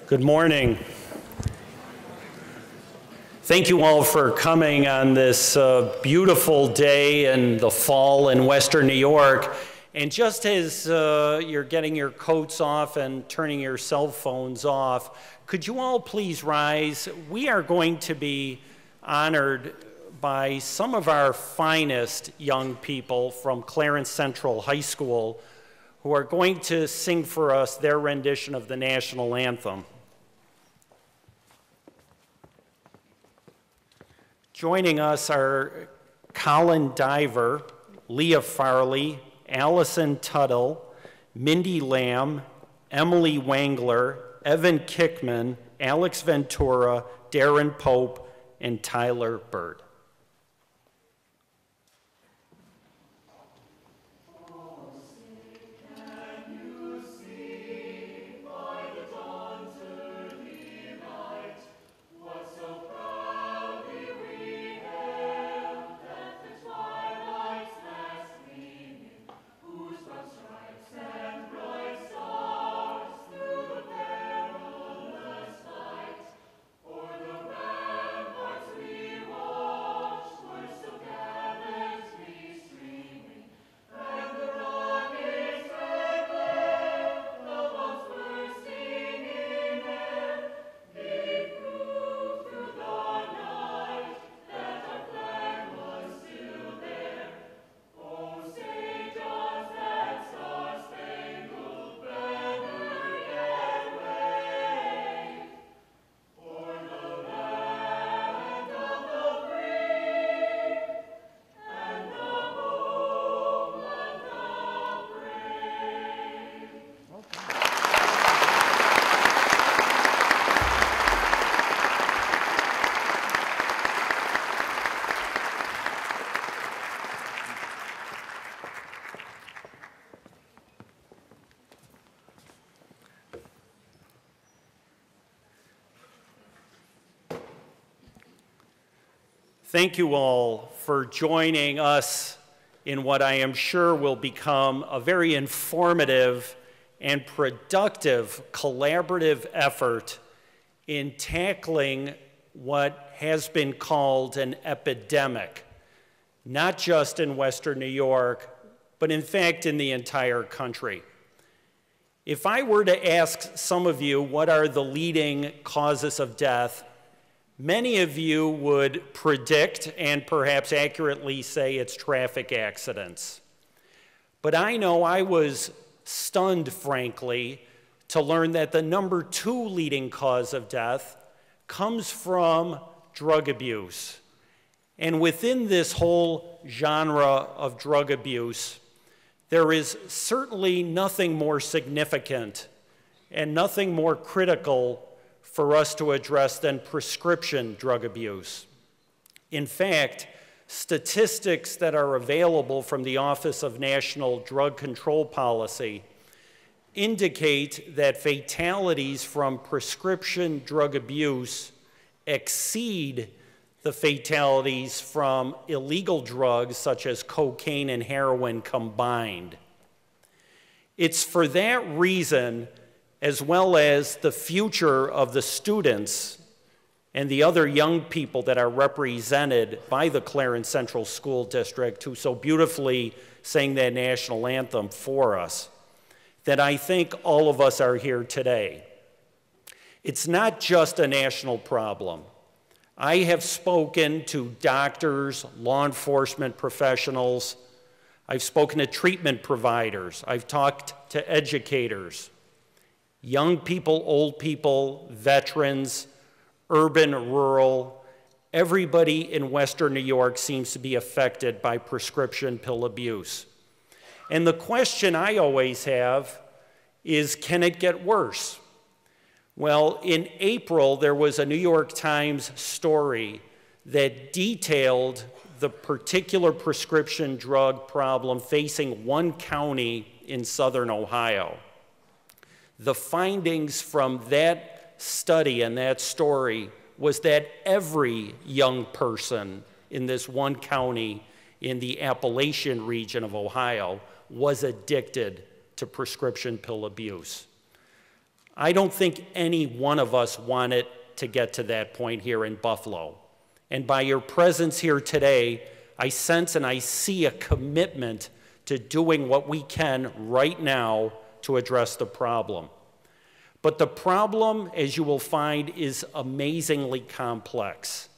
Good morning. Thank you all for coming on this beautiful day in the fall in Western New York. And just as you're getting your coats off and turning your cell phones off, could you all please rise? We are going to be honored by some of our finest young people from Clarence Central High School who are going to sing for us their rendition of the national anthem. Joining us are Colin Diver, Leah Farley, Allison Tuttle, Mindy Lamb, Emily Wangler, Evan Kickman, Alex Ventura, Darren Pope, and Tyler Bird. Thank you all for joining us in what I am sure will become a very informative and productive collaborative effort in tackling what has been called an epidemic, not just in Western New York, but in fact in the entire country. If I were to ask some of you what are the leading causes of death, many of you would predict and perhaps accurately say it's traffic accidents. But I know I was stunned, frankly, to learn that the number 2 leading cause of death comes from drug abuse. And within this whole genre of drug abuse, there is certainly nothing more significant and nothing more critical for us to address than prescription drug abuse. In fact, statistics that are available from the Office of National Drug Control Policy indicate that fatalities from prescription drug abuse exceed the fatalities from illegal drugs such as cocaine and heroin combined. It's for that reason, as well as the future of the students and the other young people that are represented by the Clarence Central School District, who so beautifully sang that national anthem for us, that I think all of us are here today. It's not just a national problem. I have spoken to doctors, law enforcement professionals, I've spoken to treatment providers, I've talked to educators, young people, old people, veterans, urban, rural, everybody in Western New York seems to be affected by prescription pill abuse. And the question I always have is, can it get worse? Well, in April, there was a New York Times story that detailed the particular prescription drug problem facing one county in southern Ohio. The findings from that study and that story was that every young person in this one county in the Appalachian region of Ohio was addicted to prescription pill abuse. I don't think any one of us wanted to get to that point here in Buffalo. And by your presence here today, I sense and I see a commitment to doing what we can right now to address the problem. But the problem, as you will find, is amazingly complex.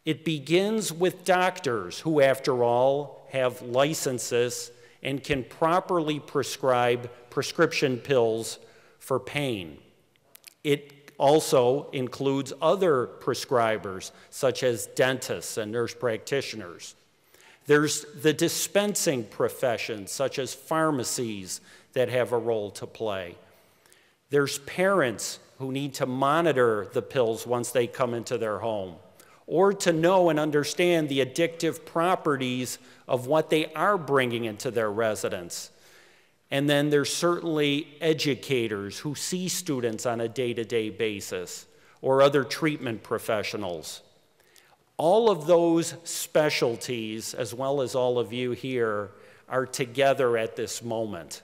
It begins with doctors who, after all, have licenses and can properly prescribe prescription pills for pain. It also includes other prescribers, such as dentists and nurse practitioners. There's the dispensing professions, such as pharmacies, that have a role to play. There's parents who need to monitor the pills once they come into their home, or to know and understand the addictive properties of what they are bringing into their residence. And then there's certainly educators who see students on a day-to-day basis, or other treatment professionals. All of those specialties, as well as all of you here, are together at this moment.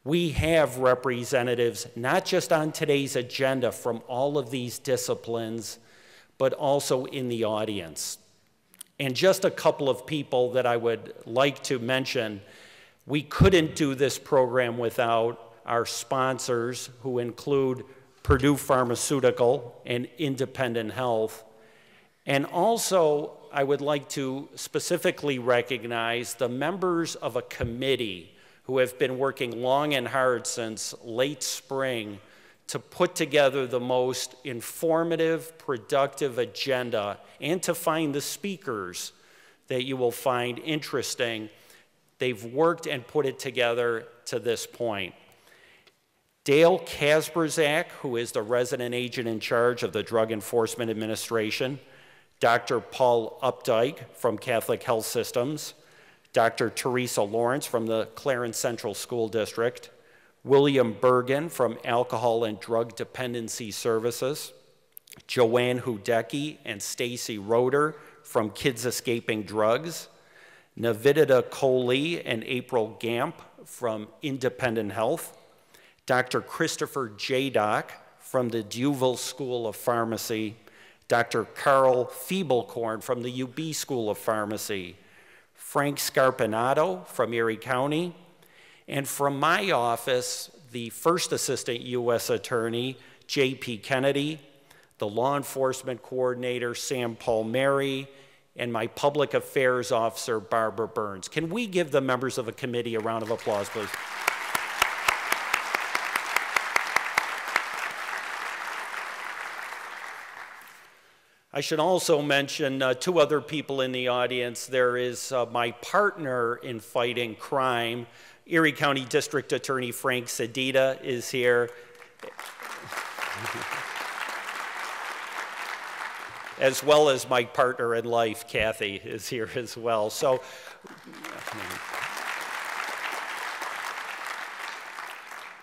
We have representatives, not just on today's agenda from all of these disciplines, but also in the audience. And just a couple of people that I would like to mention. We couldn't do this program without our sponsors, who include Purdue Pharmaceutical and Independent Health. And also, I would like to specifically recognize the members of a committee who have been working long and hard since late spring to put together the most informative, productive agenda, and to find the speakers that you will find interesting. They've worked and put it together to this point. Dale Kasperzak, who is the resident agent in charge of the Drug Enforcement Administration, Dr. Paul Updike from Catholic Health Systems, Dr. Teresa Lawrence from the Clarence Central School District, William Bergen from Alcohol and Drug Dependency Services, Joanne Hudecki and Stacy Roeder from Kids Escaping Drugs, Navidita Coley and April Gamp from Independent Health, Dr. Christopher Jadok from the Duvall School of Pharmacy, Dr. Carl Fiebelkorn from the UB School of Pharmacy, Frank Scarpinato from Erie County, and from my office, the first assistant U.S. attorney, J.P. Kennedy, the law enforcement coordinator, Sam Palmieri, and my public affairs officer, Barbara Burns. Can we give the members of the committee a round of applause, please? I should also mention two other people in the audience. There is my partner in fighting crime, Erie County District Attorney Frank Sedita is here. As well as my partner in life, Kathy, is here as well. So,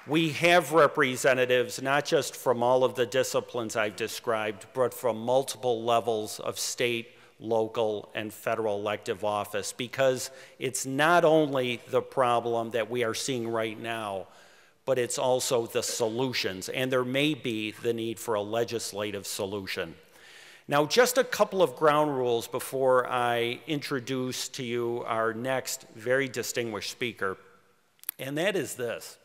we have representatives, not just from all of the disciplines I've described, but from multiple levels of state, local, and federal elective office, because it's not only the problem that we are seeing right now, but it's also the solutions, and there may be the need for a legislative solution. Now, just a couple of ground rules before I introduce to you our next very distinguished speaker, and that is this.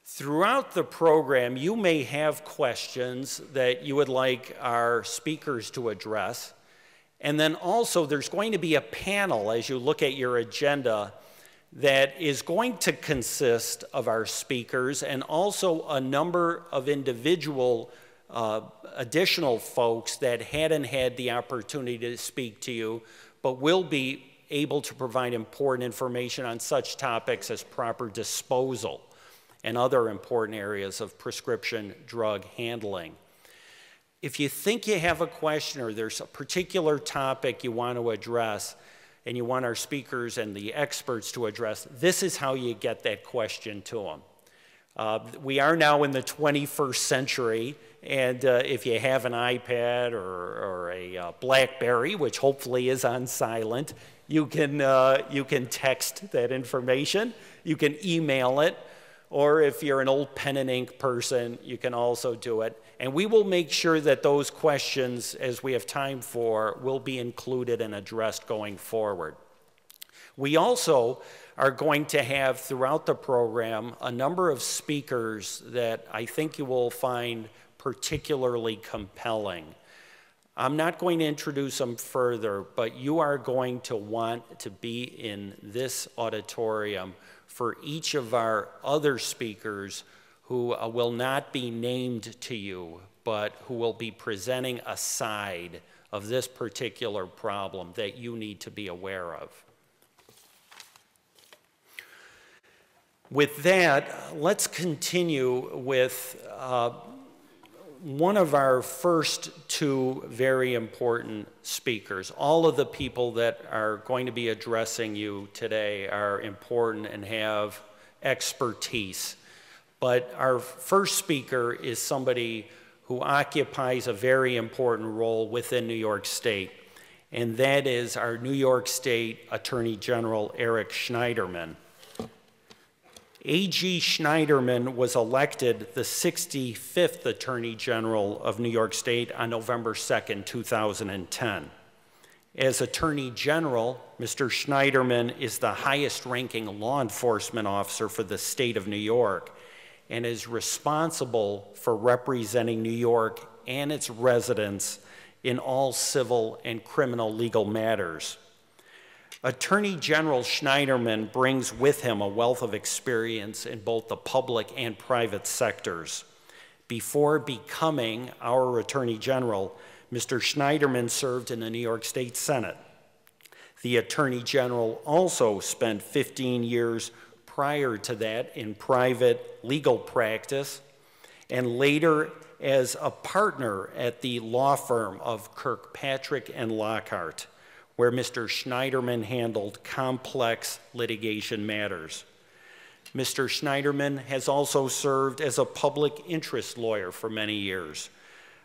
Throughout the program, you may have questions that you would like our speakers to address, and then also there's going to be a panel as you look at your agenda that is going to consist of our speakers and also a number of individual additional folks that hadn't had the opportunity to speak to you, but will be able to provide important information on such topics as proper disposal and other important areas of prescription drug handling. If you think you have a question or there's a particular topic you want to address and you want our speakers and the experts to address, this is how you get that question to them. We are now in the 21st century, and if you have an iPad or a BlackBerry, which hopefully is on silent, you can text that information, you can email it, or if you're an old pen and ink person, you can also do it. And we will make sure that those questions, as we have time for, will be included and addressed going forward. We also are going to have throughout the program a number of speakers that I think you will find particularly compelling. I'm not going to introduce them further, but you are going to want to be in this auditorium for each of our other speakers who will not be named to you, but who will be presenting a side of this particular problem that you need to be aware of. With that, let's continue with one of our first two very important speakers. All of the people that are going to be addressing you today are important and have expertise. But our first speaker is somebody who occupies a very important role within New York State, and that is our New York State Attorney General, Eric Schneiderman. A.G. Schneiderman was elected the 65th Attorney General of New York State on November 2nd, 2010. As Attorney General, Mr. Schneiderman is the highest-ranking law enforcement officer for the state of New York and is responsible for representing New York and its residents in all civil and criminal legal matters. Attorney General Schneiderman brings with him a wealth of experience in both the public and private sectors. Before becoming our Attorney General, Mr. Schneiderman served in the New York State Senate. The Attorney General also spent 15 years prior to that in private legal practice, and later as a partner at the law firm of Kirkpatrick and Lockhart, where Mr. Schneiderman handled complex litigation matters. Mr. Schneiderman has also served as a public interest lawyer for many years.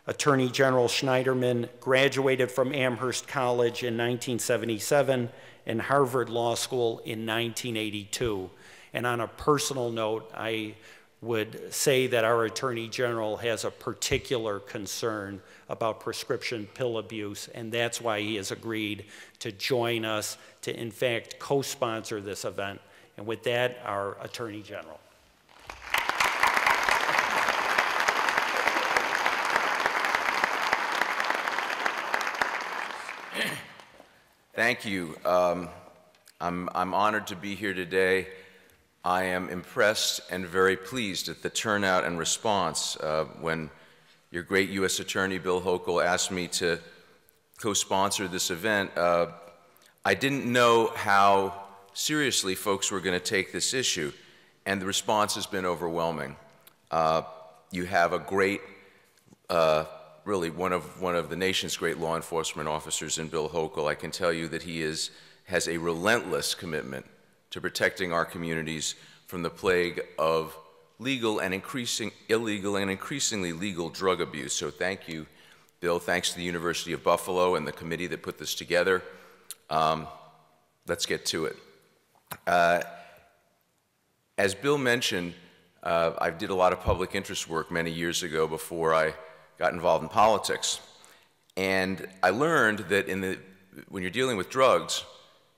Attorney General Schneiderman graduated from Amherst College in 1977 and Harvard Law School in 1982. And on a personal note, I would say that our Attorney General has a particular concern about prescription pill abuse, and that's why he has agreed to join us to, in fact, co-sponsor this event. And with that, our Attorney General. Thank you. I'm honored to be here today. I am impressed and very pleased at the turnout and response when your great U.S. Attorney, Bill Hochul, asked me to co-sponsor this event. I didn't know how seriously folks were going to take this issue, and the response has been overwhelming. You have a great, really one of the nation's great law enforcement officers in Bill Hochul. I can tell you that he has a relentless commitment to protecting our communities from the plague of illegal and increasingly legal drug abuse. So thank you, Bill. Thanks to the University of Buffalo and the committee that put this together. Let's get to it. As Bill mentioned, I did a lot of public interest work many years ago before I got involved in politics. And I learned that when you're dealing with drugs,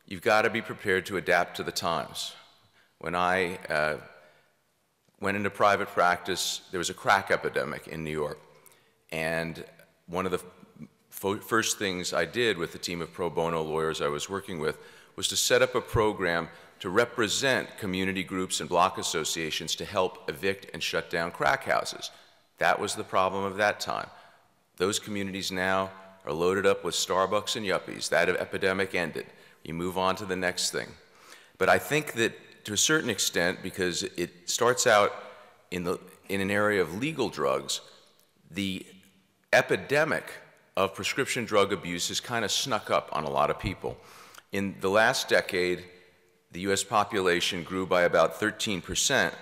you've got to be prepared to adapt to the times. When I went into private practice, there was a crack epidemic in New York. And one of the first things I did with the team of pro bono lawyers I was working with was to set up a program to represent community groups and block associations to help evict and shut down crack houses. That was the problem of that time. Those communities now are loaded up with Starbucks and yuppies. That epidemic ended. You move on to the next thing. But I think that to a certain extent, because it starts out in an area of legal drugs, the epidemic of prescription drug abuse has kind of snuck up on a lot of people. In the last decade, the US population grew by about 13%,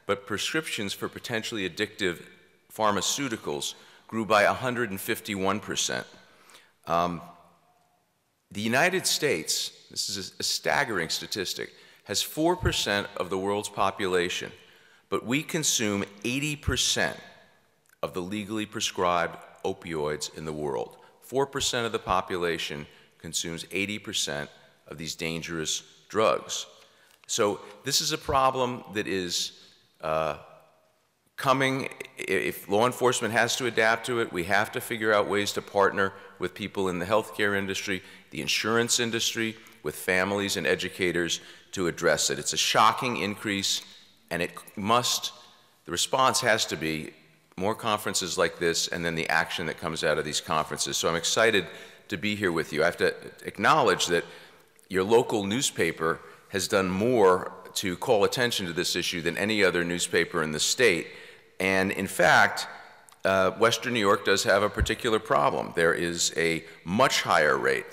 but prescriptions for potentially addictive pharmaceuticals grew by 151%. The United States, this is a staggering statistic, has 4% of the world's population, but we consume 80% of the legally prescribed opioids in the world. 4% of the population consumes 80% of these dangerous drugs. So this is a problem that is coming. If law enforcement has to adapt to it, we have to figure out ways to partner with people in the healthcare industry, the insurance industry, with families and educators to address it. It's a shocking increase, and the response has to be more conferences like this and then the action that comes out of these conferences. So I'm excited to be here with you. I have to acknowledge that your local newspaper has done more to call attention to this issue than any other newspaper in the state. And in fact, Western New York does have a particular problem. There is a much higher rate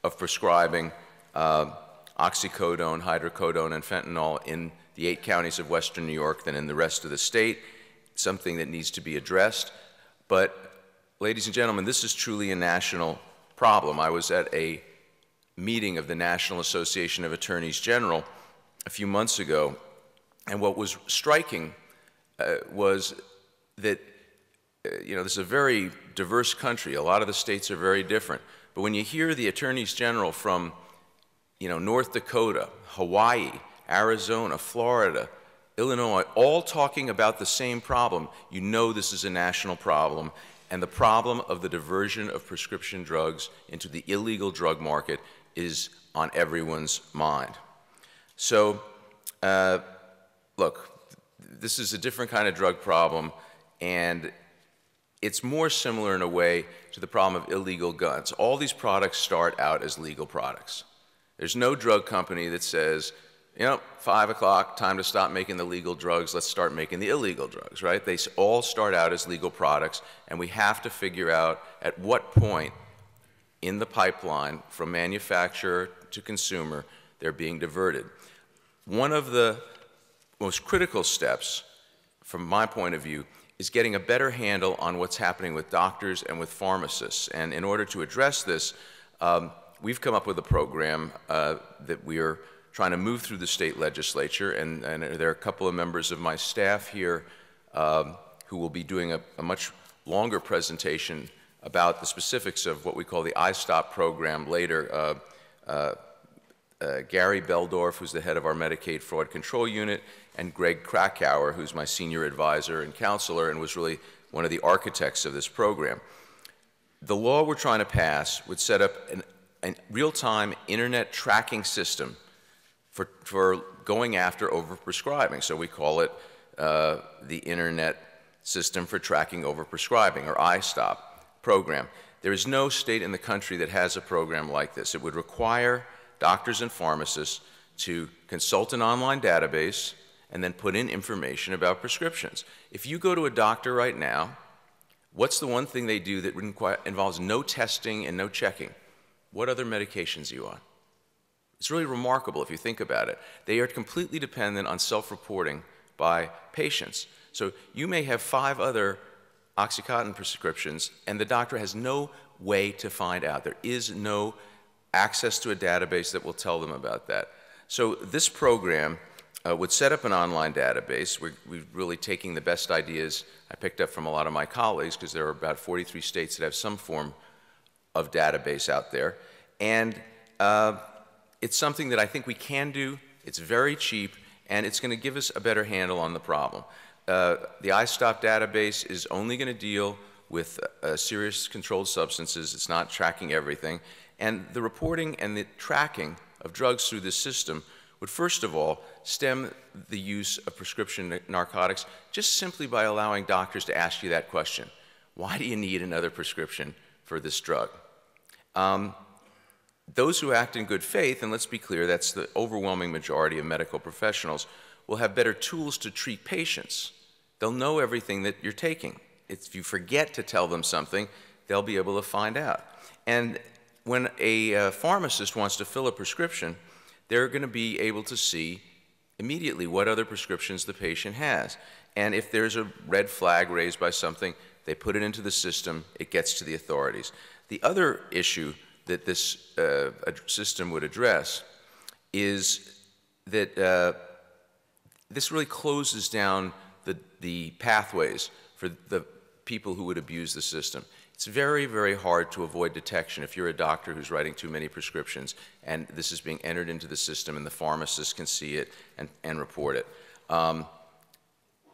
of prescribing oxycodone, hydrocodone, and fentanyl in the 8 counties of Western New York than in the rest of the state. Something that needs to be addressed. But, ladies and gentlemen, this is truly a national problem. I was at a meeting of the National Association of Attorneys General a few months ago, and what was striking was that this is a very diverse country. A lot of the states are very different. But when you hear the attorneys general from North Dakota, Hawaii, Arizona, Florida, Illinois, all talking about the same problem, you know this is a national problem, and the problem of the diversion of prescription drugs into the illegal drug market is on everyone's mind. So, look, this is a different kind of drug problem, and it's more similar in a way to the problem of illegal guns. All these products start out as legal products. There's no drug company that says, 5 o'clock, time to stop making the legal drugs, let's start making the illegal drugs, right? They all start out as legal products, and we have to figure out at what point in the pipeline, from manufacturer to consumer, they're being diverted. One of the most critical steps, from my point of view, is getting a better handle on what's happening with doctors and with pharmacists. And in order to address this, we've come up with a program that we are trying to move through the state legislature, and there are a couple of members of my staff here who will be doing a much longer presentation about the specifics of what we call the iStop program later. Gary Beldorf, who's the head of our Medicaid Fraud Control Unit, and Greg Krakauer, who's my senior advisor and counselor and was really one of the architects of this program. The law we're trying to pass would set up a real-time internet tracking system for going after overprescribing. So we call it the Internet System for Tracking Overprescribing, or iStop program. There is no state in the country that has a program like this. It would require doctors and pharmacists to consult an online database and then put in information about prescriptions. If you go to a doctor right now, what's the one thing they do that involves no testing and no checking? What other medications are you on? It's really remarkable if you think about it. They are completely dependent on self-reporting by patients. So you may have 5 other OxyContin prescriptions, and the doctor has no way to find out. There is no access to a database that will tell them about that. So this program would set up an online database. We're really taking the best ideas I picked up from a lot of my colleagues, because there are about 43 states that have some form of database out there. And it's something that I think we can do. It's very cheap, and it's going to give us a better handle on the problem. The iStop database is only going to deal with serious controlled substances. It's not tracking everything. And the reporting and the tracking of drugs through this system would first of all stem the use of prescription narcotics just simply by allowing doctors to ask you that question. Why do you need another prescription for this drug? Those who act in good faith, and let's be clear, that's the overwhelming majority of medical professionals, will have better tools to treat patients. They'll know everything that you're taking. If you forget to tell them something, they'll be able to find out. And when a pharmacist wants to fill a prescription, they're going to be able to see immediately what other prescriptions the patient has. And if there's a red flag raised by something, they put it into the system, it gets to the authorities. The other issue that this system would address is that this really closes down the pathways for the people who would abuse the system. It's very, very hard to avoid detection if you're a doctor who's writing too many prescriptions and this is being entered into the system and the pharmacist can see it and report it.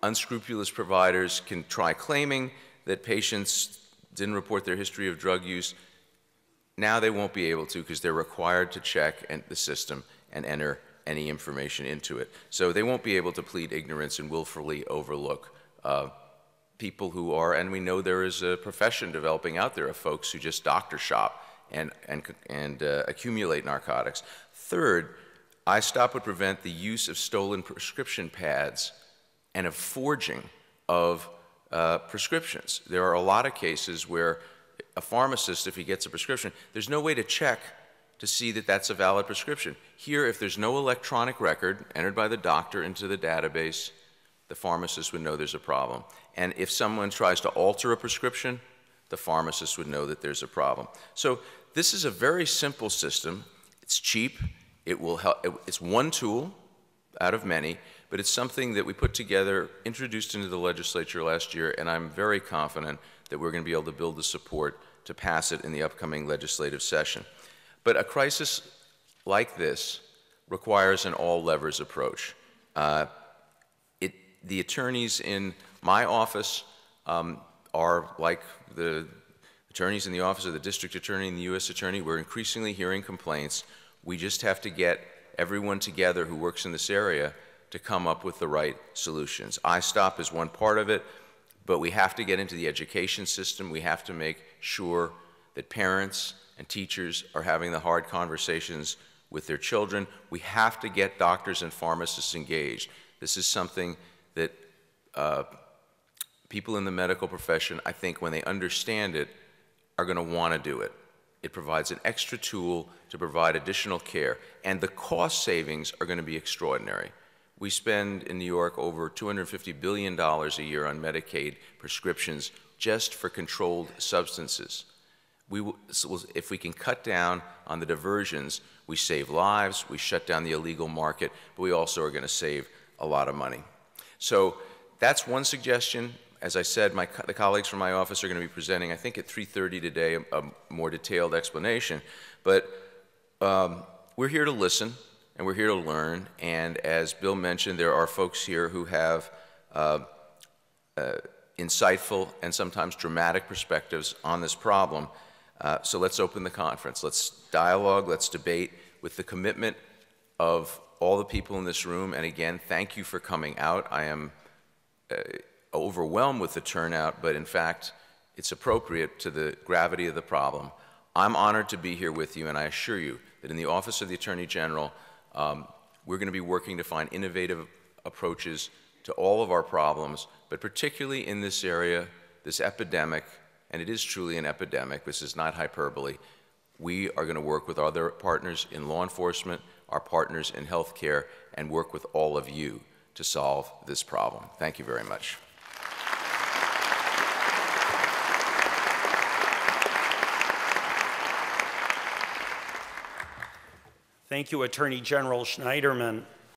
Unscrupulous providers can try claiming that patients didn't report their history of drug use. Now they won't be able to because they're required to check the system and enter any information into it. So they won't be able to plead ignorance and willfully overlook people who are, and we know there is a profession developing out there of folks who just doctor shop and accumulate narcotics. Third, iStop would prevent the use of stolen prescription pads and of forging of prescriptions. There are a lot of cases where a pharmacist, if he gets a prescription, there's no way to check to see that that's a valid prescription. Here, if there's no electronic record entered by the doctor into the database, the pharmacist would know there's a problem. And if someone tries to alter a prescription, the pharmacist would know that there's a problem. So this is a very simple system. It's cheap. It will help. It's one tool out of many, but it's something that we put together, introduced into the legislature last year, and I'm very confident that we're going to be able to build the support to pass it in the upcoming legislative session. But a crisis like this requires an all-levers approach. The attorneys in my office are like the attorneys in the office of the district attorney and the U.S. attorney. We're increasingly hearing complaints. We just have to get everyone together who works in this area to come up with the right solutions. iStop is one part of it, but we have to get into the education system. We have to make sure that parents and teachers are having the hard conversations with their children. We have to get doctors and pharmacists engaged. This is something that people in the medical profession, I think, when they understand it, are going to want to do it. It provides an extra tool to provide additional care, and the cost savings are going to be extraordinary. We spend in New York over $250 billion a year on Medicaid prescriptions just for controlled substances. If we can cut down on the diversions, we save lives, we shut down the illegal market, but we also are going to save a lot of money. So that's one suggestion. As I said, the colleagues from my office are going to be presenting, I think at 3:30 today, a more detailed explanation. But we're here to listen, and we're here to learn. And as Bill mentioned, there are folks here who have insightful and sometimes dramatic perspectives on this problem. So let's open the conference. Let's dialogue, let's debate with the commitment of all the people in this room. And again, thank you for coming out. I am overwhelmed with the turnout, but in fact, it's appropriate to the gravity of the problem. I'm honored to be here with you, and I assure you that in the Office of the Attorney General, we're going to be working to find innovative approaches to all of our problems, but particularly in this area, this epidemic, and it is truly an epidemic, this is not hyperbole. We are going to work with other partners in law enforcement, our partners in healthcare, and work with all of you to solve this problem. Thank you very much. Thank you, Attorney General Schneiderman.